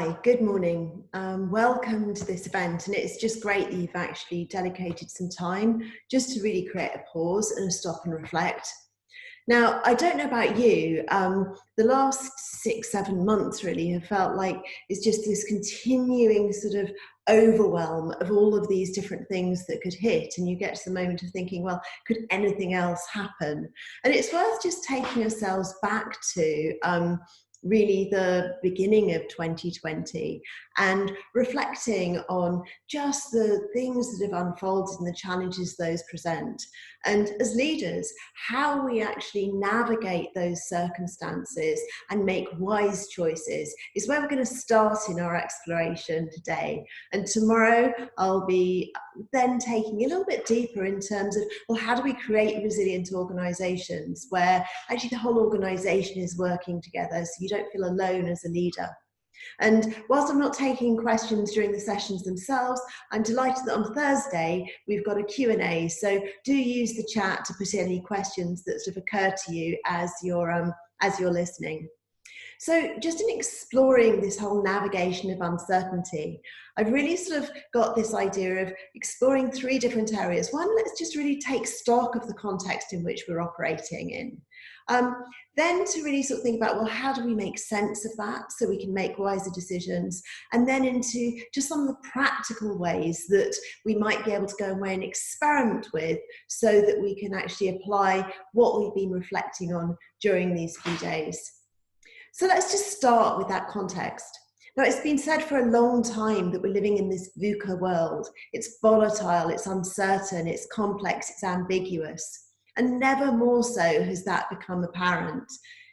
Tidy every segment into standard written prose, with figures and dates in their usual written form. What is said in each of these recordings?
Hi, good morning. Welcome to this event, and it's just great that you've actually dedicated some time just to really create a pause and a stop and reflect. Now, I don't know about you, the last 6-7 months really have felt like it's just this continuing sort of overwhelm of all of these different things that could hit, and you get to the moment of thinking, well, could anything else happen? And it's worth just taking ourselves back to really the beginning of 2020 and reflecting on just the things that have unfolded and the challenges those present. And as leaders, how we actually navigate those circumstances and make wise choices is where we're going to start in our exploration today. And tomorrow I'll be then taking a little bit deeper in terms of, well, how do we create resilient organizations where actually the whole organization is working together so you don't feel alone as a leader. And whilst I'm not taking questions during the sessions themselves, I'm delighted that on Thursday we've got a Q&A. So do use the chat to put in any questions that sort of occur to you as you're listening. So just in exploring this whole navigation of uncertainty, I've really sort of got this idea of exploring 3 different areas. One, let's just really take stock of the context in which we're operating in. Then to really sort of think about, well, how do we make sense of that so we can make wiser decisions? And then into just some of the practical ways that we might be able to go away and experiment with so that we can actually apply what we've been reflecting on during these few days. So let's just start with that context. Now, it's been said for a long time that we're living in this VUCA world. It's volatile, it's uncertain, it's complex, it's ambiguous. And never more so has that become apparent.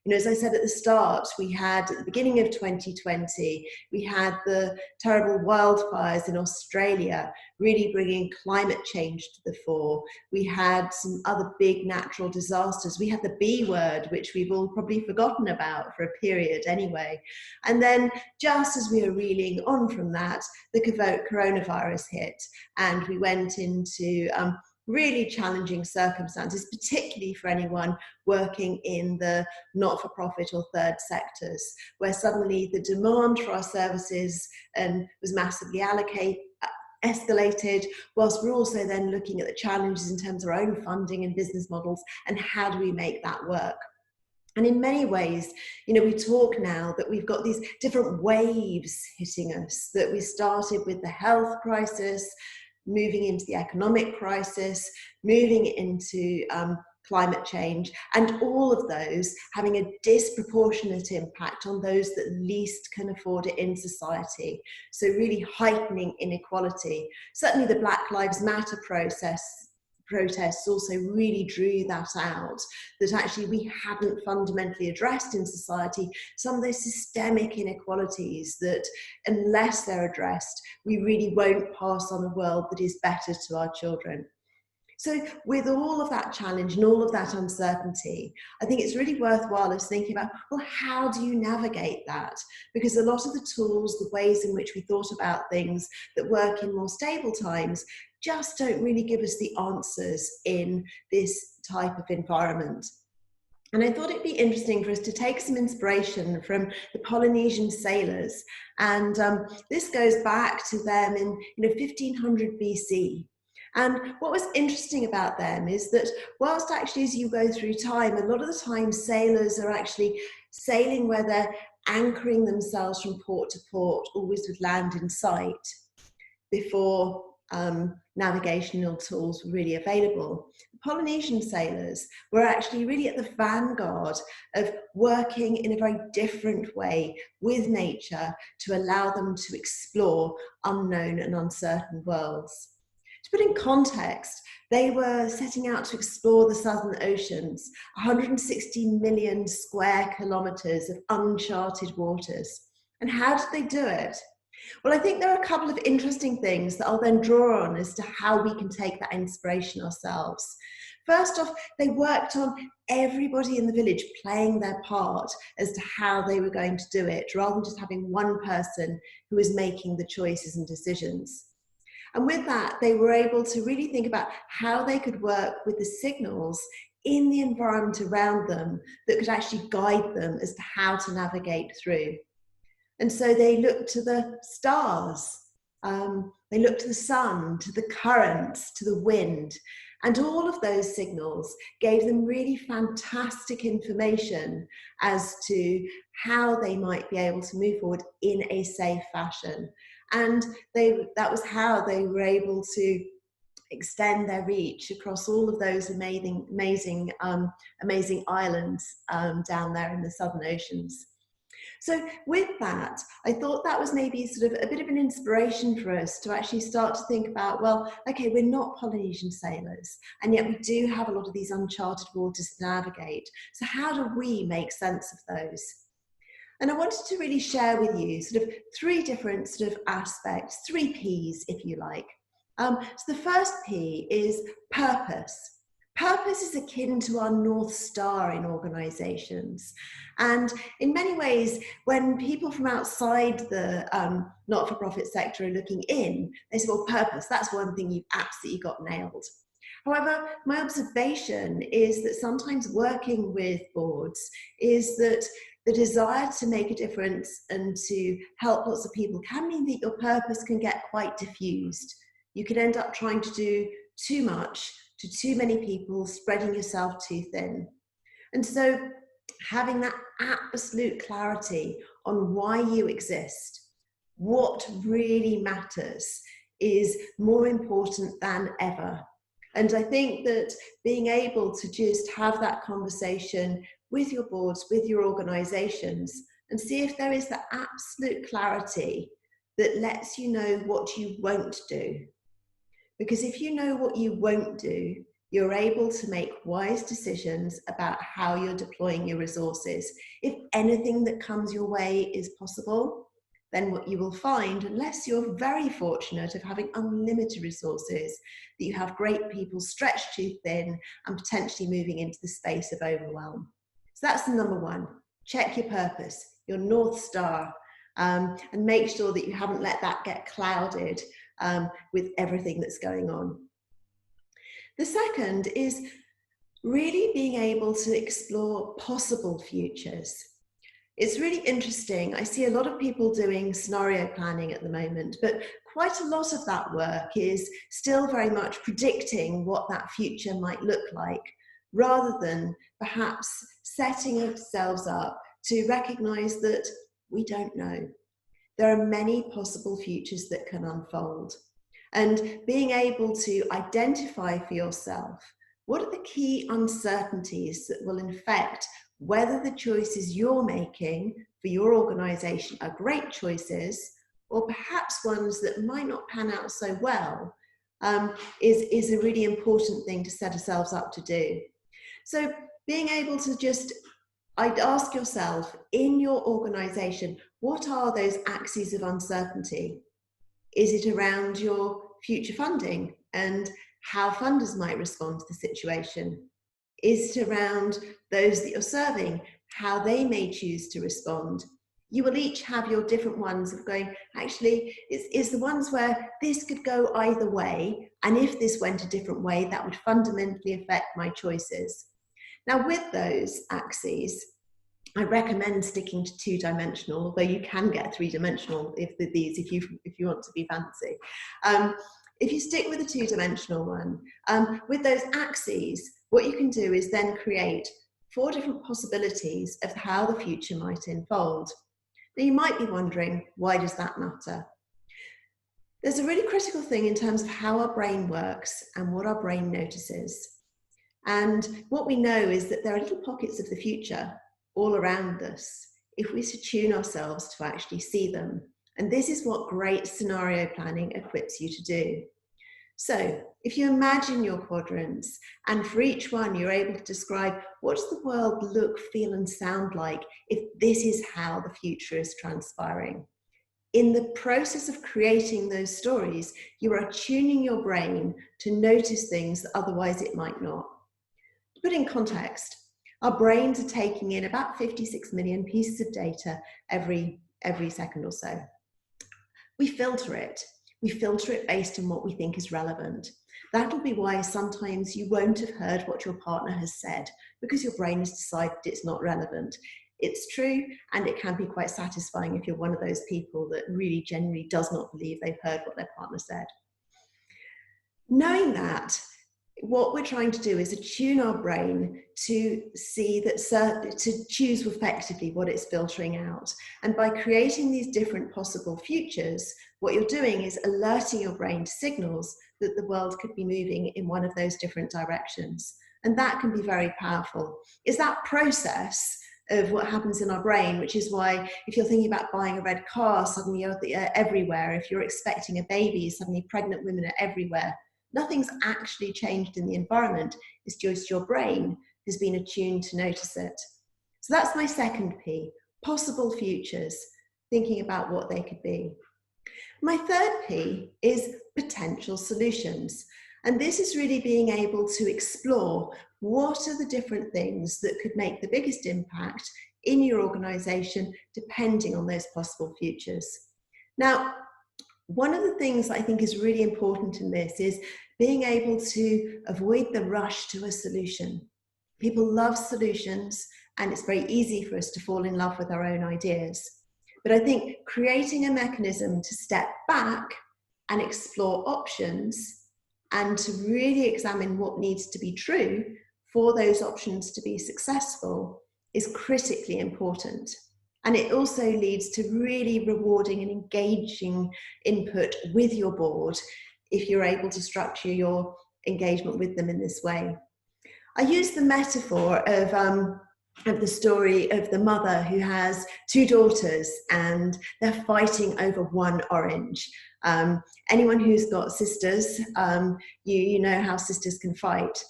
You know, as I said at the start, we had at the beginning of 2020, we had the terrible wildfires in Australia, really bringing climate change to the fore. We had some other big natural disasters. We had the B word, which we've all probably forgotten about for a period anyway. And then just as we were reeling on from that, the coronavirus hit, and we went into really challenging circumstances, particularly for anyone working in the not-for-profit or third sectors, where suddenly the demand for our services was massively escalated, whilst we're also then looking at the challenges in terms of our own funding and business models and how do we make that work. And in many ways, you know, we talk now that we've got these different waves hitting us, that we started with the health crisis, moving into the economic crisis, moving into climate change, and all of those having a disproportionate impact on those that least can afford it in society. So really heightening inequality. Certainly the Black Lives Matter protests also really drew that out, that actually we hadn't fundamentally addressed in society some of those systemic inequalities that unless they're addressed, we really won't pass on a world that is better to our children. So with all of that challenge and all of that uncertainty, I think it's really worthwhile us thinking about, well, how do you navigate that? Because a lot of the tools, the ways in which we thought about things that work in more stable times just don't really give us the answers in this type of environment. And I thought it'd be interesting for us to take some inspiration from the Polynesian sailors. And this goes back to them in 1500 BC. And what was interesting about them is that whilst actually as you go through time, a lot of the time sailors are actually sailing where they're anchoring themselves from port to port, always with land in sight, before navigational tools were really available. The Polynesian sailors were actually really at the vanguard of working in a very different way with nature to allow them to explore unknown and uncertain worlds. To put in context, they were setting out to explore the Southern Oceans, 160 million square kilometres of uncharted waters. And how did they do it? Well, I think there are a couple of interesting things that I'll then draw on as to how we can take that inspiration ourselves. First off, they worked on everybody in the village playing their part as to how they were going to do it, rather than just having one person who was making the choices and decisions. And with that, they were able to really think about how they could work with the signals in the environment around them that could actually guide them as to how to navigate through. And so they looked to the stars, they looked to the sun, to the currents, to the wind. And all of those signals gave them really fantastic information as to how they might be able to move forward in a safe fashion. And that was how they were able to extend their reach across all of those amazing islands down there in the southern oceans. So with that, I thought that was maybe sort of a bit of an inspiration for us to actually start to think about, well, okay, we're not Polynesian sailors, and yet we do have a lot of these uncharted waters to navigate. So how do we make sense of those? And I wanted to really share with you sort of three different sort of aspects, 3 Ps, if you like. So the first P is purpose. Purpose is akin to our North Star in organisations. And in many ways, when people from outside the not-for-profit sector are looking in, they say, well, purpose, that's one thing you've absolutely got nailed. However, my observation is that sometimes working with boards is that the desire to make a difference and to help lots of people can mean that your purpose can get quite diffused. You can end up trying to do too much to too many people, spreading yourself too thin. And so having that absolute clarity on why you exist, what really matters, is more important than ever. And I think that being able to just have that conversation with your boards, with your organisations, and see if there is the absolute clarity that lets you know what you won't do. Because if you know what you won't do, you're able to make wise decisions about how you're deploying your resources. If anything that comes your way is possible, then what you will find, unless you're very fortunate of having unlimited resources, that you have great people stretched too thin and potentially moving into the space of overwhelm. So that's the number one. Check your purpose, your North Star, and make sure that you haven't let that get clouded with everything that's going on. The second is really being able to explore possible futures. It's really interesting. I see a lot of people doing scenario planning at the moment, but quite a lot of that work is still very much predicting what that future might look like, rather than perhaps setting ourselves up to recognize that we don't know. There are many possible futures that can unfold. And being able to identify for yourself, what are the key uncertainties that will affect whether the choices you're making for your organisation are great choices, or perhaps ones that might not pan out so well, is a really important thing to set ourselves up to do. So being able to just ask yourself in your organisation, what are those axes of uncertainty? Is it around your future funding and how funders might respond to the situation? Is it around those that you're serving, how they may choose to respond? You will each have your different ones of going, actually, it's the ones where this could go either way, and if this went a different way, that would fundamentally affect my choices. Now, with those axes, I recommend sticking to 2-dimensional, although you can get 3-dimensional if you want to be fancy. If you stick with the 2-dimensional one, with those axes, what you can do is then create 4 different possibilities of how the future might unfold. Now, you might be wondering, why does that matter? There's a really critical thing in terms of how our brain works and what our brain notices. And what we know is that there are little pockets of the future all around us, if we attune ourselves to actually see them. And this is what great scenario planning equips you to do. So if you imagine your quadrants, and for each one you're able to describe what does the world look, feel and sound like if this is how the future is transpiring. In the process of creating those stories, you are tuning your brain to notice things that otherwise it might not. To put in context, our brains are taking in about 56 million pieces of data every second or so. We filter it. We filter it based on what we think is relevant. That'll be why sometimes you won't have heard what your partner has said, because your brain has decided it's not relevant. it's true, and it can be quite satisfying if you're one of those people that really genuinely does not believe they've heard what their partner said. Knowing that, what we're trying to do is attune our brain to see that, to choose effectively what it's filtering out. And by creating these different possible futures, what you're doing is alerting your brain to signals that the world could be moving in one of those different directions. And that can be very powerful. It's that process of what happens in our brain, which is why if you're thinking about buying a red car, suddenly you're everywhere. If you're expecting a baby, suddenly pregnant women are everywhere. Nothing's actually changed in the environment. It's just your brain has been attuned to notice it. So that's my second P, possible futures, thinking about what they could be. My third P is potential solutions. And this is really being able to explore what are the different things that could make the biggest impact in your organization, depending on those possible futures. Now, one of the things that I think is really important in this is being able to avoid the rush to a solution. People love solutions, and it's very easy for us to fall in love with our own ideas. But I think creating a mechanism to step back and explore options and to really examine what needs to be true for those options to be successful is critically important. And it also leads to really rewarding and engaging input with your board if you're able to structure your engagement with them in this way. I use the metaphor of the story of the mother who has two daughters and they're fighting over one orange. Anyone who's got sisters, you know how sisters can fight.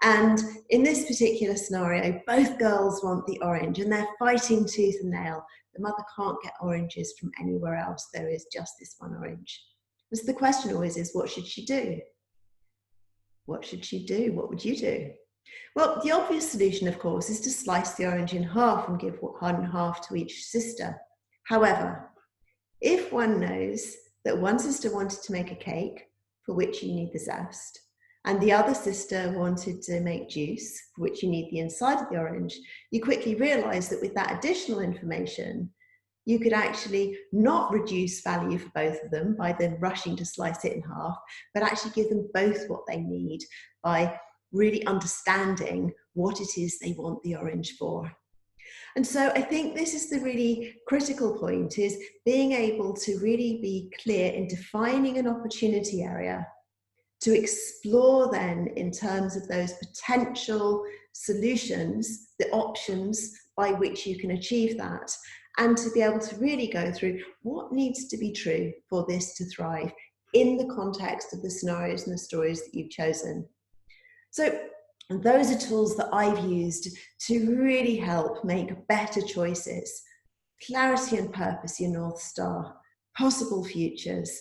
And in this particular scenario, both girls want the orange and they're fighting tooth and nail. The mother can't get oranges from anywhere else. There is just this one orange. So the question always is, what should she do? What should she do? What would you do? Well, the obvious solution, of course, is to slice the orange in half and give one half to each sister. However, if one knows that one sister wanted to make a cake, for which you need the zest, and the other sister wanted to make juice, for which you need the inside of the orange, you quickly realize that with that additional information, you could actually not reduce value for both of them by then rushing to slice it in half, but actually give them both what they need by really understanding what it is they want the orange for. And so I think this is the really critical point, is being able to really be clear in defining an opportunity area to explore then in terms of those potential solutions, the options by which you can achieve that, and to be able to really go through what needs to be true for this to thrive in the context of the scenarios and the stories that you've chosen. So those are tools that I've used to really help make better choices. Clarity and purpose, your North Star, possible futures,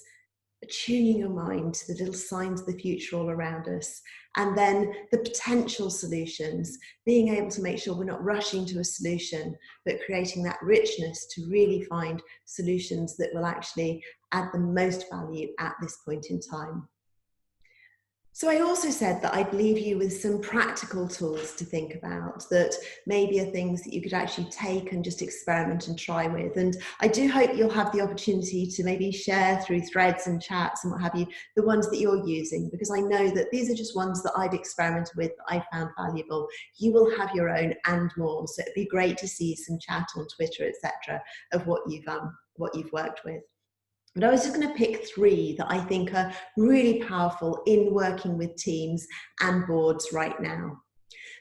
attuning your mind to the little signs of the future all around us, and then the potential solutions, being able to make sure we're not rushing to a solution, but creating that richness to really find solutions that will actually add the most value at this point in time. So I also said that I'd leave you with some practical tools to think about that maybe are things that you could actually take and just experiment and try with. And I do hope you'll have the opportunity to maybe share through threads and chats and what have you, the ones that you're using, because I know that these are just ones that I've experimented with, that I found valuable. You will have your own and more. So it'd be great to see some chat on Twitter, etc., of what you've worked with. But I was just going to pick three that I think are really powerful in working with teams and boards right now.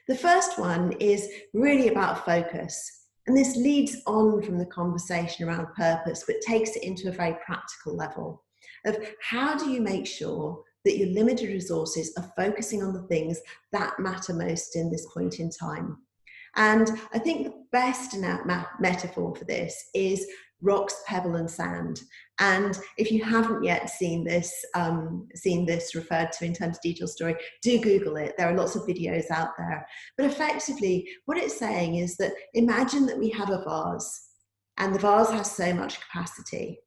The first one is really about focus. And this leads on from the conversation around purpose, but takes it into a very practical level of how do you make sure that your limited resources are focusing on the things that matter most in this point in time. And I think the best metaphor for this is rocks, pebble and sand. And if you haven't yet seen this referred to in terms of detailed story, do Google it. There are lots of videos out there. But effectively, what it's saying is that imagine that we have a vase, and the vase has so much capacity,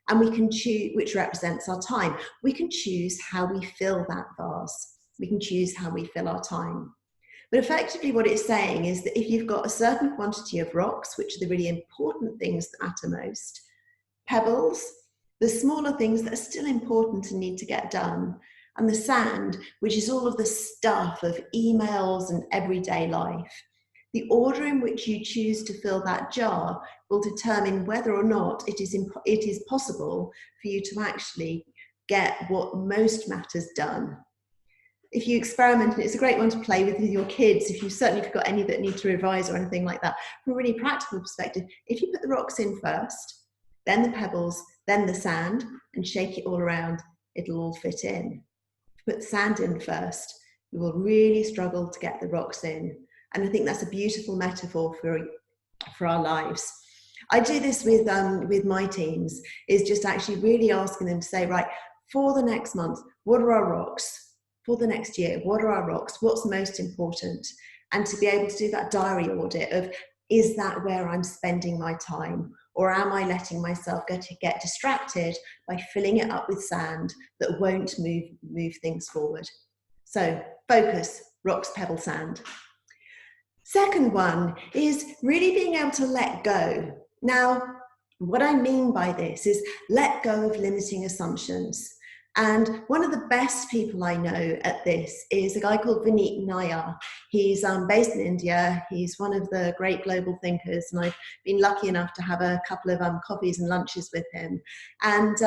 and we can choose, which represents our time. We can choose how we fill that vase. We can choose how we fill our time. But effectively what it's saying is that if you've got a certain quantity of rocks, which are the really important things that matter most, pebbles, the smaller things that are still important and need to get done, and the sand, which is all of the stuff of emails and everyday life, the order in which you choose to fill that jar will determine whether or not it is possible for you to actually get what most matters done. If you experiment, and it's a great one to play with your kids, if you've got any that need to revise or anything like that, from a really practical perspective, if you put the rocks in first, then the pebbles, then the sand, and shake it all around, it'll all fit in. If you put the sand in first, you will really struggle to get the rocks in. And I think that's a beautiful metaphor for our lives. I do this with my teams, is just actually really asking them to say, right, for the next month, what are our rocks? For the next year, what are our rocks? What's most important? And to be able to do that diary audit of, is that where I'm spending my time? Or am I letting myself get distracted by filling it up with sand that won't move things forward? So focus, rocks, pebble, sand. Second one is really being able to let go. Now, what I mean by this is let go of limiting assumptions. And one of the best people I know at this is a guy called Vineet Nayar. He's based in India. He's one of the great global thinkers, and I've been lucky enough to have a couple of coffees and lunches with him. And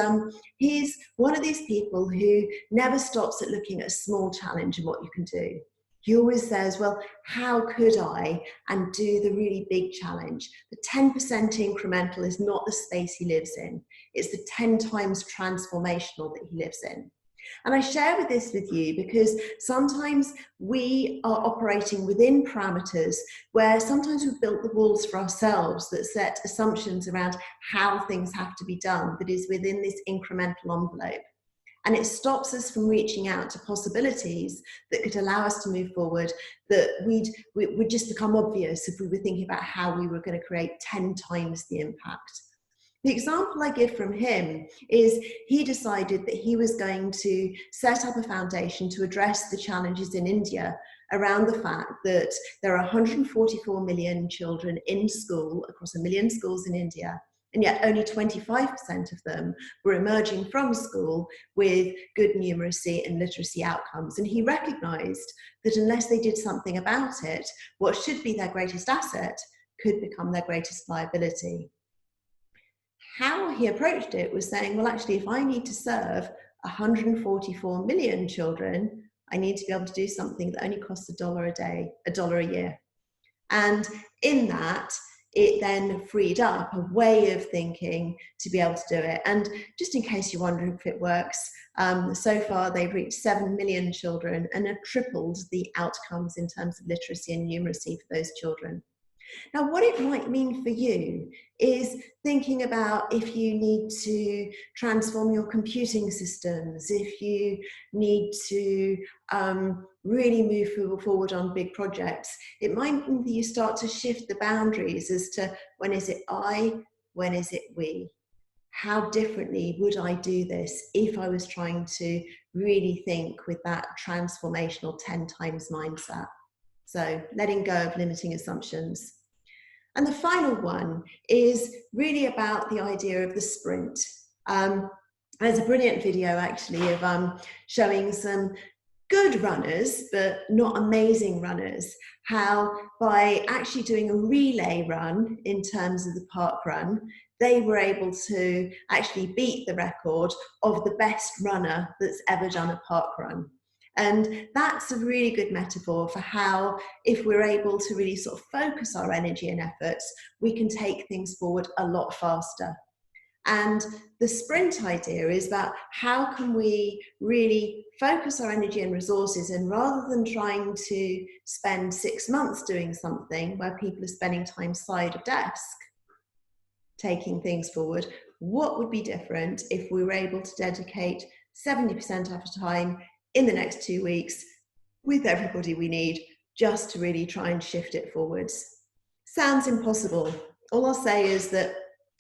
he's one of these people who never stops at looking at a small challenge and what you can do. He always says, well, how could I? And do the really big challenge. The 10% incremental is not the space he lives in. It's the 10 times transformational that he lives in. And I share this with you because sometimes we are operating within parameters where sometimes we've built the walls for ourselves that set assumptions around how things have to be done that is within this incremental envelope. And it stops us from reaching out to possibilities that could allow us to move forward, that would just become obvious if we were thinking about how we were going to create 10 times the impact. The example I give from him is he decided that he was going to set up a foundation to address the challenges in India around the fact that there are 144 million children in school across 1 million schools in India. And yet only 25% of them were emerging from school with good numeracy and literacy outcomes. And he recognized that unless they did something about it, what should be their greatest asset could become their greatest liability. How he approached it was saying, well, actually, if I need to serve 144 million children, I need to be able to do something that only costs $1 a day, $1 a year. And in that, it then freed up a way of thinking to be able to do it. And just in case you're wondering if it works, so far they've reached 7 million children and have tripled the outcomes in terms of literacy and numeracy for those children. Now, what it might mean for you is thinking about if you need to transform your computing systems, if you need to really move forward on big projects. It might mean that you start to shift the boundaries as to when is it I, when is it we? How differently would I do this if I was trying to really think with that transformational 10 times mindset? So letting go of limiting assumptions. And the final one is really about the idea of the sprint. There's a brilliant video actually of showing some good runners, but not amazing runners, how by actually doing a relay run in terms of the park run, they were able to actually beat the record of the best runner that's ever done a park run. And that's a really good metaphor for how, if we're able to really sort of focus our energy and efforts, we can take things forward a lot faster. And the sprint idea is about how can we really focus our energy and resources, and rather than trying to spend 6 months doing something where people are spending time side of desk, taking things forward, what would be different if we were able to dedicate 70% of our time in the next 2 weeks with everybody we need just to really try and shift it forwards? Sounds impossible. All I'll say is that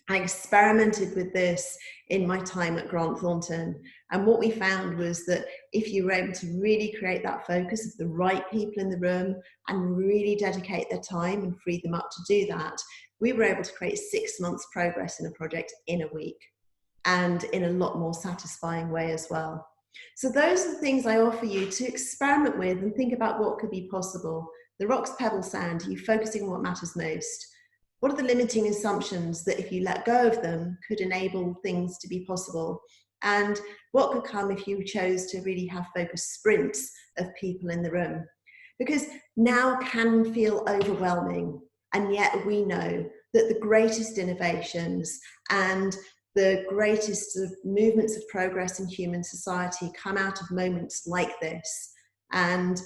I experimented with this in my time at Grant Thornton, and what we found was that if you were able to really create that focus of the right people in the room and really dedicate their time and free them up to do that, we were able to create 6 months progress in a project in a week, and in a lot more satisfying way as well. So those are the things I offer you to experiment with and think about what could be possible. The rocks, pebbles, sand, are you focusing on what matters most? What are the limiting assumptions that if you let go of them could enable things to be possible? And what could come if you chose to really have focused sprints of people in the room? Because now can feel overwhelming, and yet we know that the greatest innovations and the greatest sort of movements of progress in human society come out of moments like this. And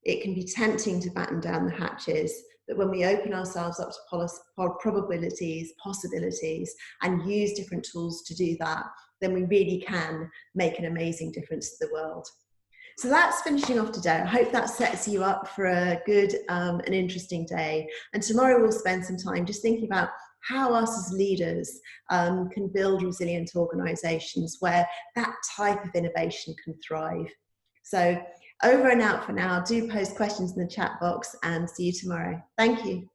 it can be tempting to batten down the hatches, but when we open ourselves up to probabilities, possibilities, and use different tools to do that, then we really can make an amazing difference to the world. So that's finishing off today. I hope that sets you up for a good and interesting day. And tomorrow we'll spend some time just thinking about how us as leaders can build resilient organizations where that type of innovation can thrive. So over and out for now. Do post questions in the chat box and see you tomorrow. Thank you.